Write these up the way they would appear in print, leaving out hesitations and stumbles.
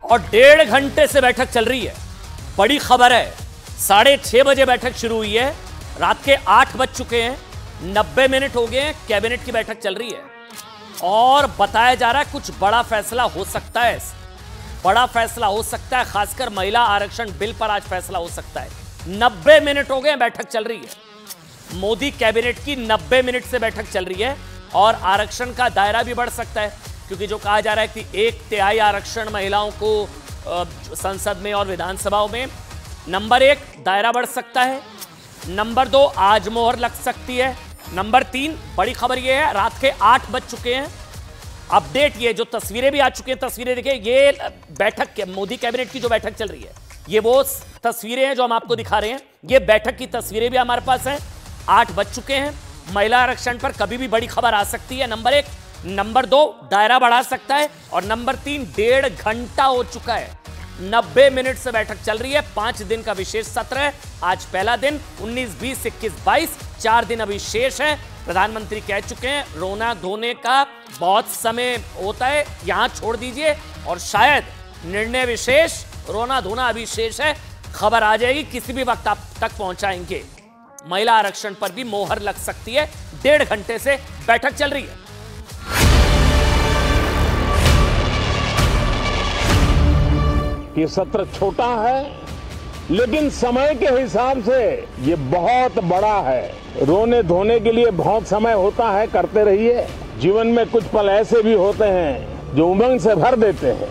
और 1.5 घंटे से बैठक चल रही है। बड़ी खबर है, 6:30 बजे बैठक शुरू हुई है, रात के 8 बज चुके हैं, 90 मिनट हो गए हैं, कैबिनेट की बैठक चल रही है और बताया जा रहा है कुछ बड़ा फैसला हो सकता है। बड़ा फैसला हो सकता है, खासकर महिला आरक्षण बिल पर आज फैसला हो सकता है। 90 मिनट हो गए, बैठक चल रही है। मोदी कैबिनेट की 90 मिनट से बैठक चल रही है और आरक्षण का दायरा भी बढ़ सकता है, क्योंकि जो कहा जा रहा है कि 1/3 आरक्षण महिलाओं को संसद में और विधानसभाओं में। नंबर 1, दायरा बढ़ सकता है। नंबर 2, आज मोहर लग सकती है। नंबर 3, बड़ी खबर यह है, रात के 8 बज चुके हैं। अपडेट ये जो तस्वीरें भी आ चुकी हैं, तस्वीरें देखिए, ये बैठक के मोदी कैबिनेट की जो बैठक चल रही है, ये वो तस्वीरें हैं जो हम आपको दिखा रहे हैं। ये बैठक की तस्वीरें भी हमारे पास हैं। 8 बज चुके हैं। महिला आरक्षण पर कभी भी बड़ी खबर आ सकती है, नंबर 1। नंबर 2, दायरा बढ़ा सकता है। और नंबर 3, 1.5 घंटा हो चुका है, 90 मिनट से बैठक चल रही है। 5 दिन का विशेष सत्र है। आज पहला दिन, 19, 20, 21, 22, 4 दिन अभी शेष है। प्रधानमंत्री कह चुके हैं रोना धोने का बहुत समय होता है, यहां छोड़ दीजिए, और शायद निर्णय विशेष, रोना धोना अभी शेष है, खबर आ जाएगी, किसी भी वक्त आप तक पहुंचाएंगे। महिला आरक्षण पर भी मोहर लग सकती है। 1.5 घंटे से बैठक चल रही है। ये सत्र छोटा है, लेकिन समय के हिसाब से ये बहुत बड़ा है। रोने धोने के लिए बहुत समय होता है, करते रहिए। जीवन में कुछ पल ऐसे भी होते हैं जो उमंग से भर देते हैं।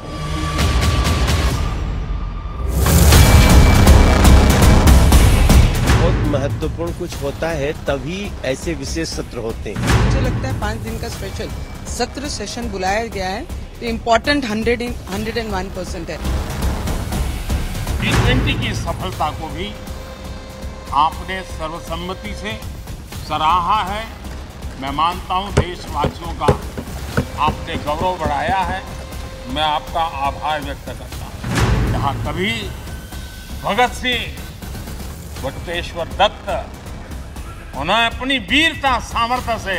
बहुत महत्वपूर्ण कुछ होता है, तभी ऐसे विशेष सत्र होते हैं। मुझे लगता है 5 दिन का स्पेशल सत्र सेशन बुलाया गया है, तो इम्पोर्टेंट 101% है। G20 की सफलता को भी आपने सर्वसम्मति से सराहा है। मैं मानता हूं देशवासियों का आपने गौरव बढ़ाया है। मैं आपका आभार व्यक्त करता हूं। जहां कभी भगत सिंह, बटुकेश्वर दत्त, उन्होंने अपनी वीरता सामर्थ्य से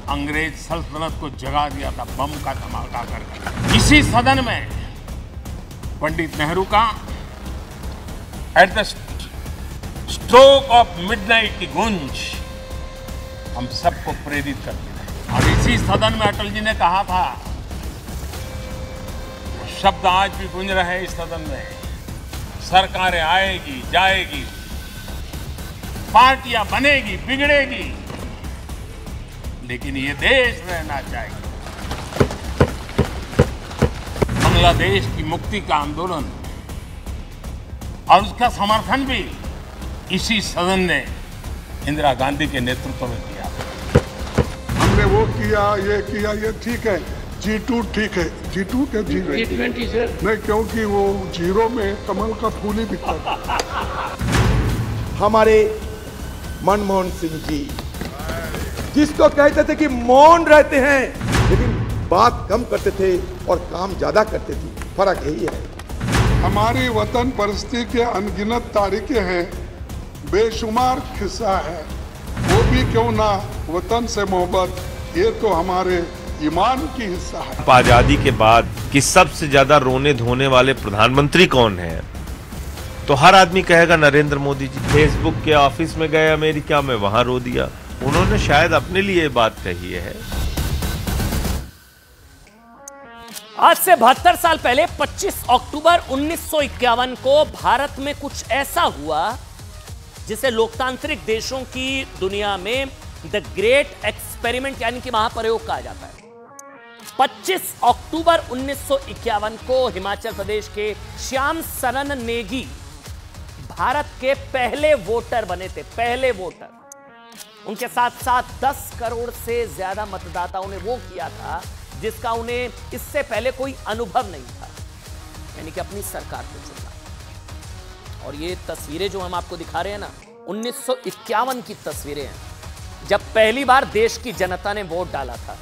अंग्रेज सल्तनत को जगा दिया था बम का धमाका करके। इसी सदन में पंडित नेहरू का at the stroke of midnight की गूंज हम सबको प्रेरित करती है। और इसी सदन में अटल जी ने कहा था, वो शब्द आज भी गूंज रहे हैं इस सदन में, सरकारें आएगी जाएगी, पार्टियां बनेगी बिगड़ेगी, लेकिन ये देश रहना चाहिए। बांग्लादेश की मुक्ति का आंदोलन और उसका समर्थन भी इसी सदन ने इंदिरा गांधी के नेतृत्व में किया। हमने वो किया, ये ठीक है। G2 ठीक है, G2 क्या G20 सर? नहीं, क्योंकि वो 0 में कमल का फूल ही बिकता था। हमारे मनमोहन सिंह जी, जिसको कहते थे कि मौन रहते हैं लेकिन बात कम करते थे और काम ज्यादा करते थे, फर्क यही है। हमारी वतन परस्ती के अनगिनत तारीखें हैं, बेशुमार किस्सा है। वो भी क्यों ना, वतन से मोहब्बत, ये तो हमारे ईमान की हिस्सा है। आजादी के बाद कि सबसे ज्यादा रोने धोने वाले प्रधानमंत्री कौन है, तो हर आदमी कहेगा नरेंद्र मोदी जी। फेसबुक के ऑफिस में गए अमेरिका में, वहां रो दिया। उन्होंने शायद अपने लिए बात कही है। आज से 72 साल पहले 25 अक्टूबर 1951 को भारत में कुछ ऐसा हुआ जिसे लोकतांत्रिक देशों की दुनिया में द ग्रेट एक्सपेरिमेंट यानी कि महाप्रयोग कहा जाता है। 25 अक्टूबर 1951 को हिमाचल प्रदेश के श्याम सरन नेगी भारत के पहले वोटर बने थे, पहले वोटर। उनके साथ साथ 10 करोड़ से ज्यादा मतदाताओं ने वो किया था जिसका उन्हें इससे पहले कोई अनुभव नहीं था, यानी कि अपनी सरकार को चुनना। और ये तस्वीरें जो हम आपको दिखा रहे हैं ना, 1951 की तस्वीरें हैं, जब पहली बार देश की जनता ने वोट डाला था।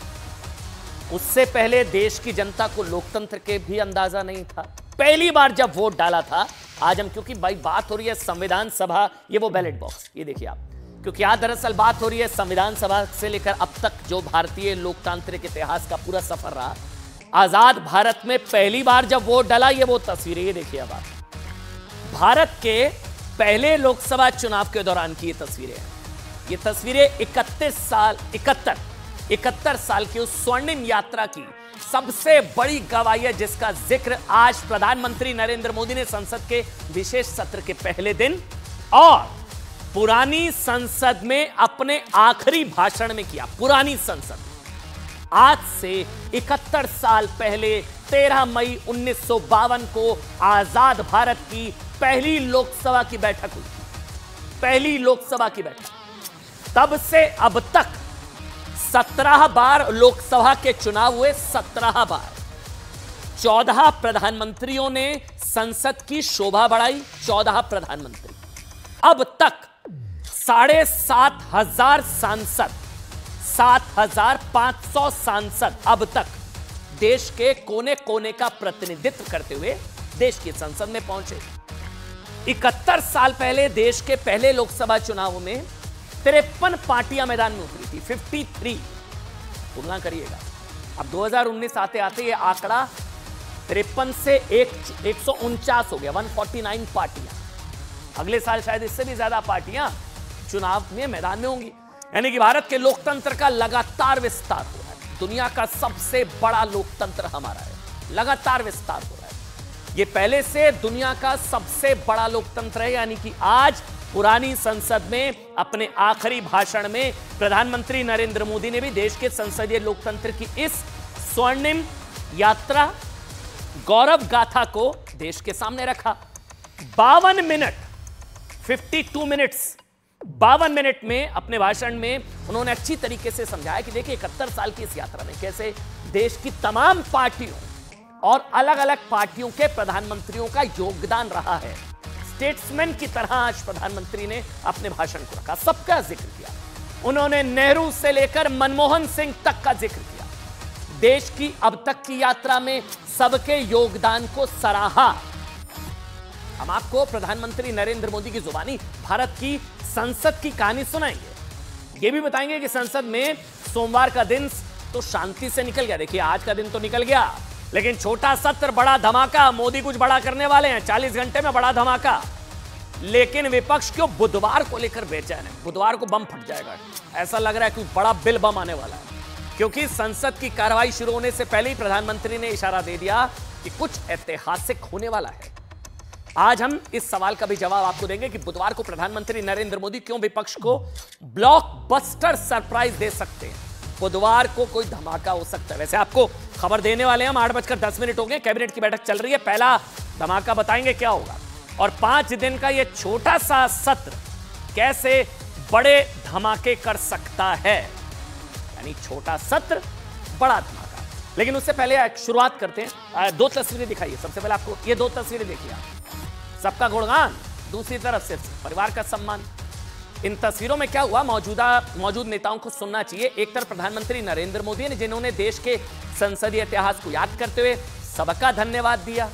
उससे पहले देश की जनता को लोकतंत्र के भी अंदाजा नहीं था। पहली बार जब वोट डाला था। आज हम, क्योंकि भाई बात हो रही है संविधान सभा, ये वो बैलेट बॉक्स, ये देखिए आप, क्योंकि आज दरअसल बात हो रही है संविधान सभा से लेकर अब तक जो भारतीय लोकतांत्रिक इतिहास का पूरा सफर रहा, आजाद भारत में पहली बार जब वोट डाला, ये वो तस्वीरें, ये देखिए अब आप, भारत के पहले लोकसभा चुनाव के दौरान की ये तस्वीरें हैं। ये तस्वीरें 71 साल की उस स्वर्णिम यात्रा की सबसे बड़ी गवाही है, जिसका जिक्र आज प्रधानमंत्री नरेंद्र मोदी ने संसद के विशेष सत्र के पहले दिन और पुरानी संसद में अपने आखिरी भाषण में किया। पुरानी संसद, आज से 71 साल पहले 13 मई 1952 को आजाद भारत की पहली लोकसभा की बैठक हुई। पहली लोकसभा की बैठक, तब से अब तक 17 बार लोकसभा के चुनाव हुए। 17 बार 14 प्रधानमंत्रियों ने संसद की शोभा बढ़ाई। 14 प्रधानमंत्री। अब तक 7,500 सांसद, 7,500 सांसद अब तक देश के कोने कोने का प्रतिनिधित्व करते हुए देश की संसद में पहुंचे। 71 साल पहले देश के पहले लोकसभा चुनाव में 53 पार्टियां मैदान में उतरी थी। 53, तुलना करिएगा। अब 2019 आते आते ये आंकड़ा 53 से 149 हो गया, 149 पार्टियां। अगले साल शायद इससे भी ज्यादा पार्टियां चुनाव में मैदान में होंगी। यानी कि भारत के लोकतंत्र का लगातार विस्तार हो रहा है। दुनिया का सबसे बड़ा लोकतंत्र हमारा है, लगातार विस्तार हो रहा है। ये पहले से दुनिया का सबसे बड़ा लोकतंत्र है। यानी कि आज पुरानी संसद में अपने आखिरी भाषण में प्रधानमंत्री नरेंद्र मोदी ने भी देश के संसदीय लोकतंत्र की इस स्वर्णिम यात्रा, गौरव गाथा को देश के सामने रखा। 52 मिनट, 52 मिनट्स, 52 मिनट में अपने भाषण में उन्होंने अच्छी तरीके से समझाया कि देखिए 71 साल की इस यात्रा में कैसे देश की तमाम पार्टियों और अलग अलग पार्टियों के प्रधानमंत्रियों का योगदान रहा है। स्टेट्समैन की तरह आज प्रधानमंत्री ने अपने भाषण को रखा, सबका जिक्र किया। उन्होंने नेहरू से लेकर मनमोहन सिंह तक का जिक्र किया। देश की अब तक की यात्रा में सबके योगदान को सराहा। हम आपको प्रधानमंत्री नरेंद्र मोदी की जुबानी भारत की संसद की कहानी सुनाएंगे। ये भी बताएंगे कि संसद में सोमवार का दिन तो शांति से निकल गया। देखिए आज का दिन तो निकल गया, लेकिन छोटा सत्र, बड़ा धमाका। मोदी कुछ बड़ा करने वाले हैं, 40 घंटे में बड़ा धमाका। लेकिन विपक्ष क्यों बुधवार को लेकर बेचैन है? बुधवार को बम फट जाएगा, ऐसा लग रहा है कि बड़ा बिल बम आने वाला है। क्योंकि संसद की कार्रवाई शुरू होने से पहले ही प्रधानमंत्री ने इशारा दे दिया कि कुछ ऐतिहासिक होने वाला है। आज हम इस सवाल का भी जवाब आपको देंगे कि बुधवार को प्रधानमंत्री नरेंद्र मोदी क्यों विपक्ष को ब्लॉकबस्टर सरप्राइज दे सकते हैं। बुधवार को कोई धमाका हो सकता है। वैसे आपको खबर देने वाले हम 8:10 हो गए, कैबिनेट की बैठक चल रही है। पहला धमाका बताएंगे क्या होगा, और 5 दिन का यह छोटा सा सत्र कैसे बड़े धमाके कर सकता है। यानी छोटा सत्र, बड़ा धमाका। लेकिन उससे पहले शुरुआत करते हैं। 2 तस्वीरें दिखाइए। सबसे पहले आपको ये 2 तस्वीरें देखिए। सबका गुणगान, दूसरी तरफ से परिवार का सम्मान। इन तस्वीरों में क्या हुआ, मौजूद नेताओं को सुनना चाहिए। एक तरफ प्रधानमंत्री नरेंद्र मोदी ने, जिन्होंने देश के संसदीय इतिहास को याद करते हुए सबका धन्यवाद दिया,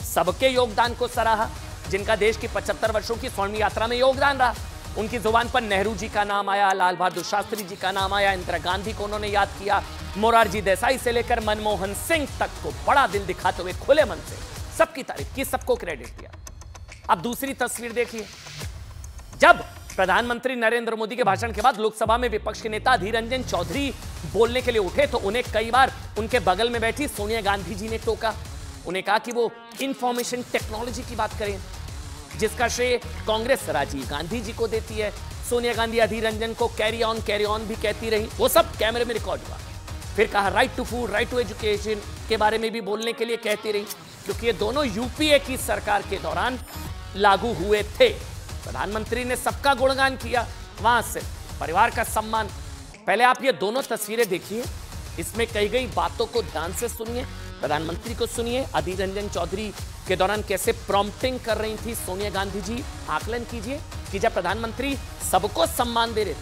सबके योगदान को सराहा, जिनका देश की 75 वर्षों की स्वर्णिम यात्रा में योगदान रहा। उनकी जुबान पर नेहरू जी का नाम आया, लाल बहादुर शास्त्री जी का नाम आया, इंदिरा गांधी को उन्होंने याद किया, मोरारजी देसाई से लेकर मनमोहन सिंह तक को बड़ा दिल दिखाते हुए खुले मन से सबकी तारीफ की, सबको क्रेडिट दिया। अब दूसरी तस्वीर देखिए। जब प्रधानमंत्री नरेंद्र मोदी के भाषण के बाद लोकसभा में विपक्ष के नेता अधीर रंजन चौधरी बोलने के लिए उठे तो उन्हें कई बार उनके बगल में बैठी सोनिया गांधी जी ने टोका। उन्हें कहा कि वो इंफॉर्मेशन टेक्नोलॉजी की बात करें, जिसका श्रेय कांग्रेस राजीव गांधी जी को देती है। सोनिया गांधी अधीर रंजन को कैरी ऑन भी कहती रही। वो सब कैमरे में रिकॉर्ड हुआ। फिर कहा right to food, right to education के बारे में भी बोलने के लिए कहती रही, क्योंकि ये दोनों यूपीए की सरकार के दौरान लागू हुए थे। प्रधानमंत्री ने सबका गुणगान किया, वहां से परिवार का सम्मान। पहले आप ये दोनों तस्वीरें देखिए, इसमें कही गई बातों को ध्यान से सुनिए, प्रधानमंत्री को सुनिए। अधीर रंजन चौधरी के दौरान कैसे प्रॉम्प्टिंग कर रही थी सोनिया गांधी जी, आकलन कीजिए कि जब प्रधानमंत्री सबको सम्मान दे रहे थे,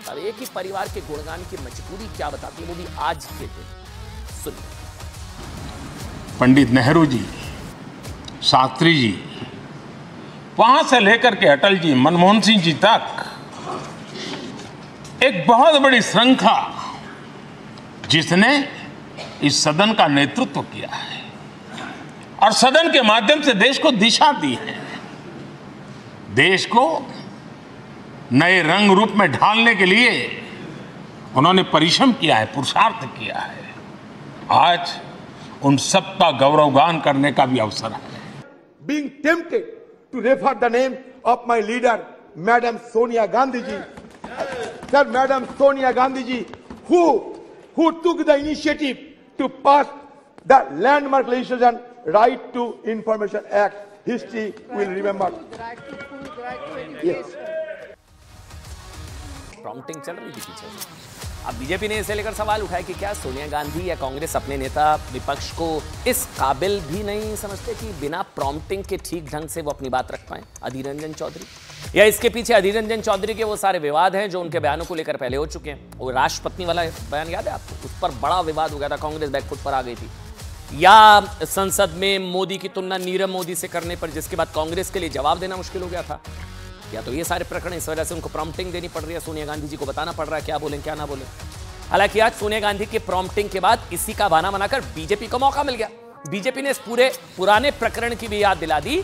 तब एक ही परिवार के गुणगान की मजबूरी क्या बताती है, वो भी आज के दिन। सुनिए। पंडित नेहरू जी, शास्त्री जी, वहां से लेकर के अटल जी, मनमोहन सिंह जी तक एक बहुत बड़ी श्रृंखला जिसने इस सदन का नेतृत्व किया है और सदन के माध्यम से देश को दिशा दी है, देश को नए रंग रूप में ढालने के लिए उन्होंने परिश्रम किया है, पुरुषार्थ किया है। आज उन सबका गौरवगान करने का भी अवसर है। Being tempted to refer the name of my leader, Madam Sonia Gandhi ji. Sir, Madam Sonia Gandhi ji, who took the initiative to pass the landmark legislation, Right to Information Act. History will remember. Yes. Prompting चल रही थी पीछे से। अब BJP ने इसे लेकर सवाल उठाया कि क्या सोनिया गांधी या कांग्रेस अपने नेता विपक्ष को इस काबिल भी नहीं समझते कि बिना प्रॉम्प्टिंग के ठीक ढंग से वो अपनी बात रख पाए, अधीर रंजन चौधरी? या इसके पीछे अधीर रंजन चौधरी के वो सारे विवाद हैं जो उनके बयानों को लेकर पहले हो चुके हैं? वो राष्ट्रपति वाला बयान याद है आपको? उस पर बड़ा विवाद हो गया था, कांग्रेस बैकफुट पर आ गई थी। या संसद में मोदी की तुलना नीरव मोदी से करने पर, जिसके बाद कांग्रेस के लिए जवाब देना मुश्किल हो गया था। या तो ये सारे प्रकरण, इस वजह से उनको प्रॉम्प्टिंग देनी पड़ रही है, सोनिया गांधी जी को बताना पड़ रहा है क्या बोलें क्या ना बोलें। हालांकि आज सोनिया गांधी के प्रॉम्प्टिंग के बाद इसी का बहाना बनाकर बीजेपी को मौका मिल गया। बीजेपी ने इस पूरे पुराने प्रकरण की भी याद दिला दी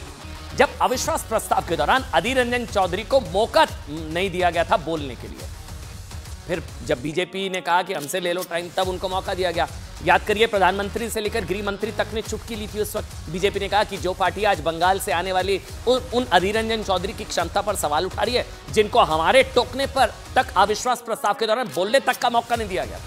जब अविश्वास प्रस्ताव के दौरान अधीर रंजन चौधरी को मौका नहीं दिया गया था बोलने के लिए। फिर जब बीजेपी ने कहा कि हमसे ले लो टाइम, तब उनको मौका दिया गया। याद करिए, प्रधानमंत्री से लेकर गृह मंत्री तक ने चुटकी ली थी उस वक्त। बीजेपी ने कहा कि जो पार्टी आज बंगाल से आने वाली उन अधीर रंजन चौधरी की क्षमता पर सवाल उठा रही है, जिनको हमारे टोकने पर तक अविश्वास प्रस्ताव के दौरान बोलने तक का मौका नहीं दिया गया,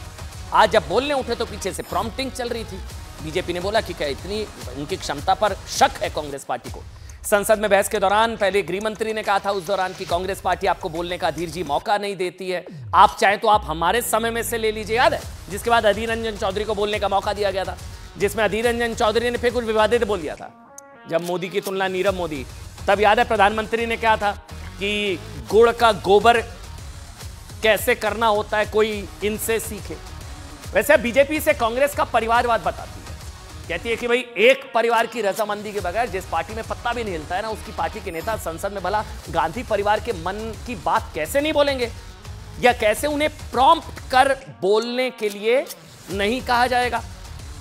आज जब बोलने उठे तो पीछे से प्रॉम्प्टिंग चल रही थी। बीजेपी ने बोला कि क्या इतनी उनकी क्षमता पर शक है कांग्रेस पार्टी को? संसद में बहस के दौरान पहले गृह मंत्री ने कहा था उस दौरान कि कांग्रेस पार्टी आपको बोलने का अधीर जी मौका नहीं देती है, आप चाहें तो आप हमारे समय में से ले लीजिए, याद है? जिसके बाद अधीर रंजन चौधरी को बोलने का मौका दिया गया था, जिसमें अधीर रंजन चौधरी ने फिर कुछ विवादित बोल दिया था। जब मोदी की तुलना नीरव मोदी, तब याद है प्रधानमंत्री ने कहा था कि गुड़ का गोबर कैसे करना होता है, कोई इनसे सीखे। वैसे बीजेपी से कांग्रेस का परिवारवाद बताती है, कहती है कि भाई एक परिवार की रजामंदी के बगैर जिस पार्टी में पत्ता भी नहीं हिलता है ना, उसकी पार्टी के नेता संसद में भला गांधी परिवार के मन की बात कैसे नहीं बोलेंगे, या कैसे उन्हें प्रॉम्प्ट कर बोलने के लिए नहीं कहा जाएगा।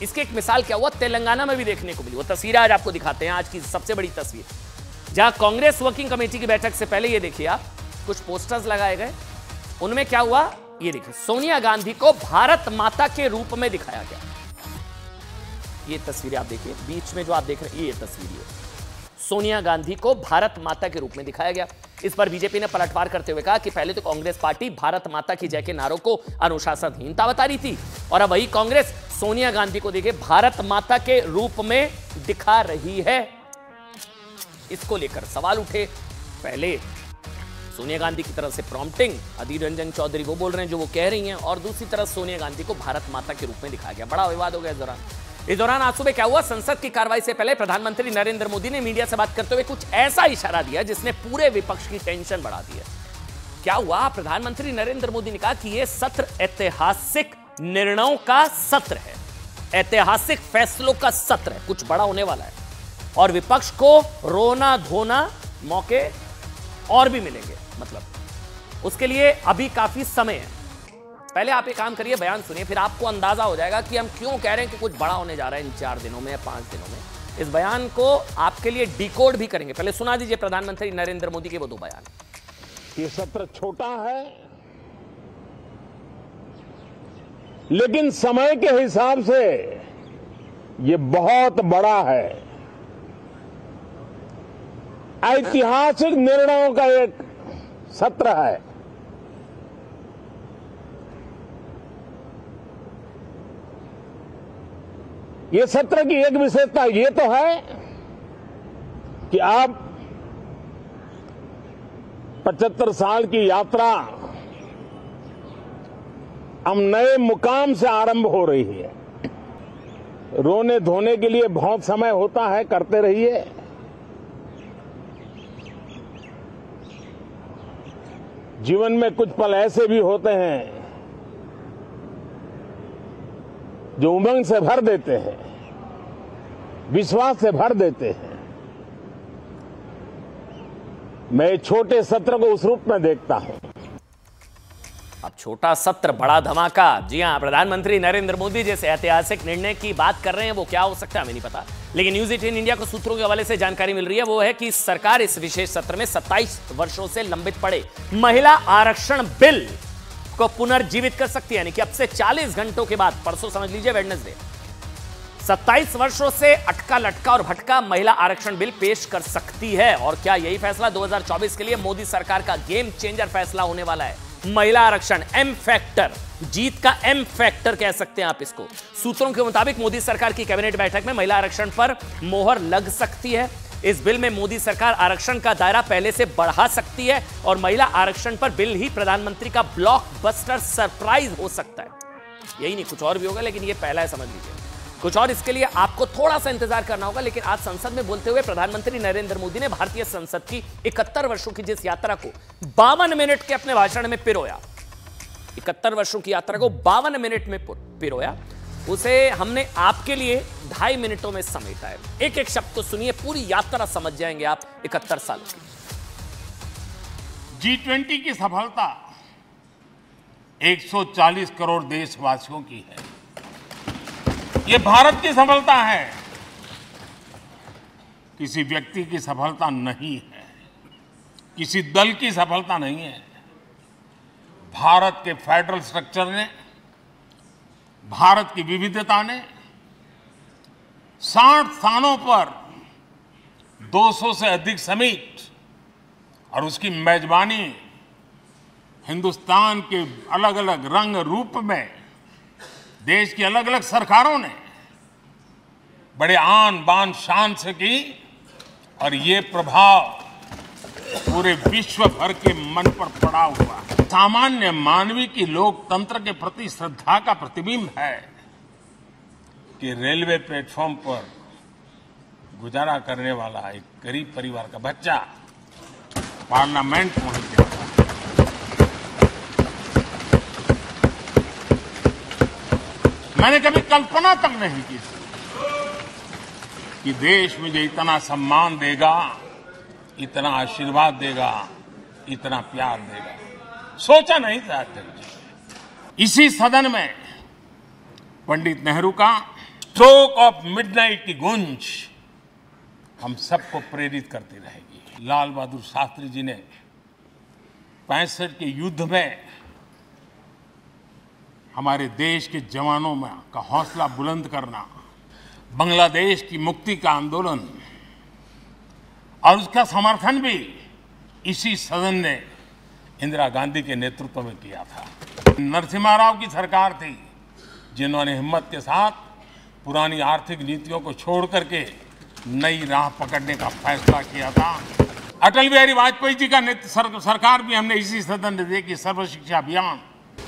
इसकी एक मिसाल क्या हुआ, तेलंगाना में भी देखने को मिली। वो तस्वीर आज आपको दिखाते हैं, आज की सबसे बड़ी तस्वीर, जहां कांग्रेस वर्किंग कमेटी की बैठक से पहले ये देखिए आप, कुछ पोस्टर्स लगाए गए। उनमें क्या हुआ, ये देखिए, सोनिया गांधी को भारत माता के रूप में दिखाया गया। ये तस्वीरें आप देखिए, बीच में जो आप देख रहे हैं ये तस्वीर है, सोनिया गांधी को भारत माता के रूप में दिखाया गया। इस पर बीजेपी ने पलटवार करते हुए कहा कि पहले तो कांग्रेस पार्टी भारत माता की जय के नारों को अनुशासनहीनता बता रही थी, और अब वही कांग्रेस सोनिया गांधी को देखिए भारत माता के रूप में दिखा रही है। इसको लेकर सवाल उठे। पहले सोनिया गांधी की तरफ से प्रॉम्प्टिंग, अधीर रंजन चौधरी वो बोल रहे हैं जो वो कह रही हैं, और दूसरी तरफ सोनिया गांधी को भारत माता के रूप में दिखाया गया। बड़ा विवाद हो गया इस दौरान। आज सुबह क्या हुआ, संसद की कार्रवाई से पहले प्रधानमंत्री नरेंद्र मोदी ने मीडिया से बात करते हुए कुछ ऐसा इशारा दिया जिसने पूरे विपक्ष की टेंशन बढ़ा दी है। क्या हुआ, प्रधानमंत्री नरेंद्र मोदी ने कहा कि यह सत्र ऐतिहासिक निर्णयों का सत्र है, ऐतिहासिक फैसलों का सत्र है, कुछ बड़ा होने वाला है, और विपक्ष को रोना धोना मौके और भी मिलेंगे। मतलब उसके लिए अभी काफी समय है। पहले आप एक काम करिए, बयान सुनिए, फिर आपको अंदाजा हो जाएगा कि हम क्यों कह रहे हैं कि कुछ बड़ा होने जा रहा है इन 4 दिनों में या 5 दिनों में। इस बयान को आपके लिए डिकोड भी करेंगे। पहले सुना दीजिए प्रधानमंत्री नरेंद्र मोदी के वो 2 बयान। ये सत्र छोटा है, लेकिन समय के हिसाब से ये बहुत बड़ा है। ऐतिहासिक निर्णयों का एक सत्र है। ये सत्र की एक विशेषता ये तो है कि आप 75 साल की यात्रा हम नए मुकाम से आरंभ हो रही है। रोने धोने के लिए बहुत समय होता है, करते रहिए। जीवन में कुछ पल ऐसे भी होते हैं जो उमंग से भर देते हैं, विश्वास से भर देते हैं। मैं छोटे सत्र को उस रूप में देखता हूं। अब छोटा सत्र बड़ा धमाका। जी हां, प्रधानमंत्री नरेंद्र मोदी जैसे ऐतिहासिक निर्णय की बात कर रहे हैं, वो क्या हो सकता है हमें नहीं पता, लेकिन न्यूज 18 इंडिया को सूत्रों के हवाले से जानकारी मिल रही है, वो है कि सरकार इस विशेष सत्र में 27 वर्षों से लंबित पड़े महिला आरक्षण बिल को पुनर्जीवित कर सकती है। यानी कि अब से 40 घंटों के बाद, परसों समझ लीजिए वेडनेसडे, 27 वर्षों से अटका लटका और भटका महिला आरक्षण बिल पेश कर सकती है। और क्या यही फैसला 2024 के लिए मोदी सरकार का गेम चेंजर फैसला होने वाला है? महिला आरक्षण, एम फैक्टर, जीत का एम फैक्टर कह सकते हैं आप इसको। सूत्रों के मुताबिक मोदी सरकार की कैबिनेट बैठक में महिला आरक्षण पर मोहर लग सकती है। इस बिल में मोदी सरकार आरक्षण का दायरा पहले से बढ़ा सकती है और महिला आरक्षण पर बिल ही प्रधानमंत्री का ब्लॉकबस्टर सरप्राइज हो सकता है। यही नहीं, कुछ और भी होगा, लेकिन यह पहला है, समझ लीजिए। कुछ और इसके लिए आपको थोड़ा सा इंतजार करना होगा। लेकिन आज संसद में बोलते हुए प्रधानमंत्री नरेंद्र मोदी ने भारतीय संसद की 71 वर्षों की जिस यात्रा को 52 मिनट के अपने भाषण में पिरोया, 71 वर्षों की यात्रा को 52 मिनट में पिरोया, उसे हमने आपके लिए 2.5 मिनटों में समेटा है। एक एक शब्द तो सुनिए, पूरी यात्रा समझ जाएंगे आप 71 साल की। G20 की सफलता 140 करोड़ देशवासियों की है। ये भारत की सफलता है, किसी व्यक्ति की सफलता नहीं है, किसी दल की सफलता नहीं है। भारत के फेडरल स्ट्रक्चर ने, भारत की विविधता ने 60 स्थानों पर 200 से अधिक समिट और उसकी मेजबानी हिंदुस्तान के अलग अलग रंग रूप में देश की अलग अलग सरकारों ने बड़े आन बान शान से की और ये प्रभाव पूरे विश्व भर के मन पर पड़ा हुआ है। सामान्य मानवीय की लोकतंत्र के प्रति श्रद्धा का प्रतिबिंब है कि रेलवे प्लेटफॉर्म पर गुजारा करने वाला एक गरीब परिवार का बच्चा पार्लियामेंट पहुंच गया। मैंने कभी कल्पना तक नहीं की कि देश मुझे इतना सम्मान देगा, इतना आशीर्वाद देगा, इतना प्यार देगा। सोचा नहीं था अध्यक्ष। इसी सदन में पंडित नेहरू का स्ट्रोक ऑफ मिडनाइट की गूंज हम सबको प्रेरित करती रहेगी। लाल बहादुर शास्त्री जी ने 65 के युद्ध में हमारे देश के जवानों में का हौसला बुलंद करना, बांग्लादेश की मुक्ति का आंदोलन और उसका समर्थन भी इसी सदन ने इंदिरा गांधी के नेतृत्व में किया था। नरसिम्हा राव की सरकार थी जिन्होंने हिम्मत के साथ पुरानी आर्थिक नीतियों को छोड़ करके नई राह पकड़ने का फैसला किया था। अटल बिहारी वाजपेयी जी का सरकार भी हमने इसी सदन में देखी, सर्व शिक्षा अभियान।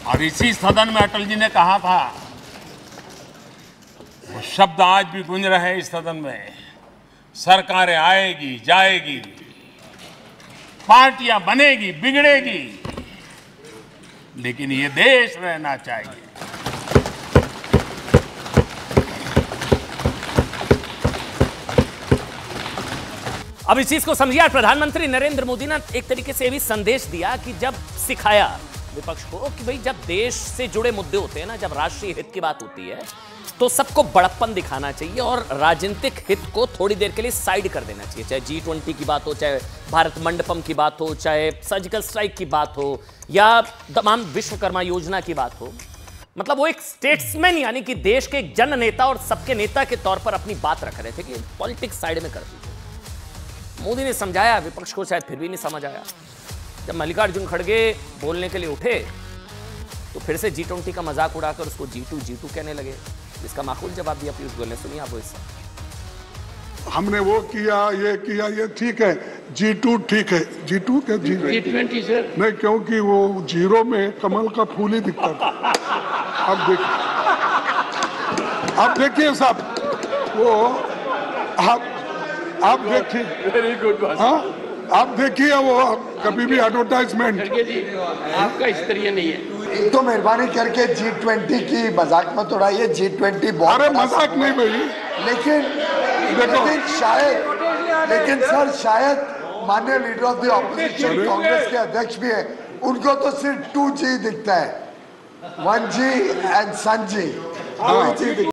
और इसी सदन में अटल जी ने कहा था, वो शब्द आज भी गूंज रहे हैं इस सदन में, सरकारें आएगी जाएगी, पार्टियां बनेगी बिगड़ेगी, लेकिन ये देश रहना चाहिए। अब इस चीज को समझिए, प्रधानमंत्री नरेंद्र मोदी ने एक तरीके से भी संदेश दिया कि जब सिखाया विपक्ष को कि भाई जब देश से जुड़े मुद्दे होते हैं ना, जब राष्ट्रीय हित की बात होती है तो सबको बड़प्पन दिखाना चाहिए और राजनीतिक हित को थोड़ी देर के लिए साइड कर देना चाहिए। चाहे G20 की बात हो, चाहे भारत मंडपम की बात हो, चाहे सर्जिकल स्ट्राइक की बात हो, या तमाम विश्वकर्मा योजना की बात हो। मतलब वो एक स्टेट्समैन यानी कि देश के एक जन नेता और सबके नेता के तौर पर अपनी बात रख रहे थे कि पॉलिटिक्स साइड में कर दीजिए। मोदी ने समझाया, विपक्ष को शायद फिर भी नहीं समझ आया। जब मल्लिकार्जुन खड़गे बोलने के लिए उठे तो फिर से G20 का मजाक उड़ाकर उसको G2 कहने लगे, इसका माकूल जवाब दिया पीयूष गोयल ने। सुनिए आप वो हिस्सा। हमने वो किया, ये ठीक है, G2 ठीक है, G2 क्या G20 सर नहीं, क्योंकि वो जीरो में कमल का फूल ही दिखता था। अब देखिए साहब, वो आप देखिए, वेरी गुड, हाँ आप देखिए, वो कभी भी एडवर्टाइजमेंट आपका स्तरीय नहीं है। तो मेहरबानी करके G20 की मजाक मत उड़ाइए। G20 बहुत, अरे मजाक नहीं भाई, लेकिन शायद सर शायद माननीय leader of the opposition Congress के अध्यक्ष भी है, उनको तो सिर्फ 2G दिखता है, 1G एंड सन जी।